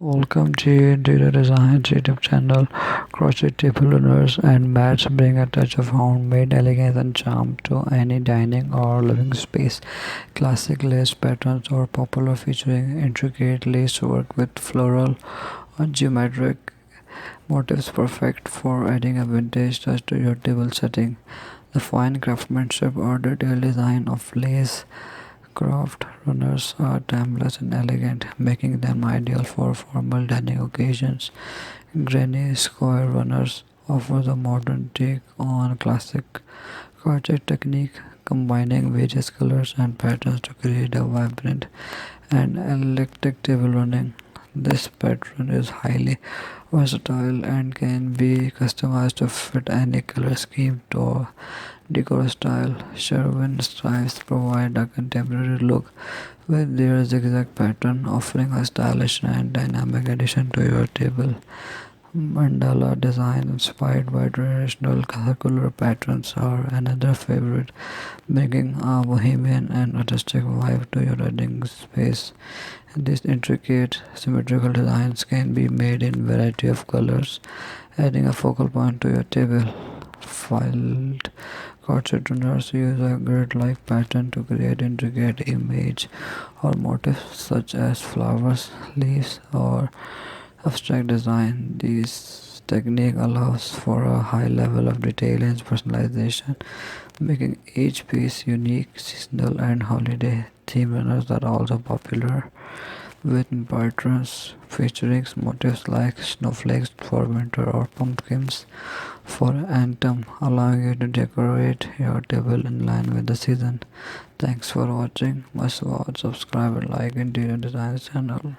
Welcome to Interior Design YouTube channel. Crochet table runners and mats bring a touch of handmade elegance and charm to any dining or living space. Classic lace patterns are popular, featuring intricate lace work with floral or geometric motifs, perfect for adding a vintage touch to your table setting. The fine craftsmanship or detailed design of lace craft runners are timeless and elegant, making them ideal for formal dining occasions. Granny square runners offer a modern take on classic crochet technique, combining various colors and patterns to create a vibrant and eclectic table running. This pattern is highly versatile and can be customized to fit any color scheme or decor style. Sherwin strips provide a contemporary look with their zigzag pattern, offering a stylish and dynamic addition to your table. Mandala design inspired by traditional circular patterns are another favorite, bringing a bohemian and artistic vibe to your reading space. These intricate symmetrical designs can be made in variety of colors, adding a focal point to your table. Filed crochet runners use a grid-like pattern to create intricate image or motifs such as flowers, leaves, or abstract design. This technique allows for a high level of detail and personalization, making each piece unique. Seasonal and holiday theme runners are also popular, with patterns featuring motifs like snowflakes for winter or pumpkins for autumn, allowing you to decorate your table in line with the season. Thanks for watching. Must watch, subscribe, and like Interior Design channel.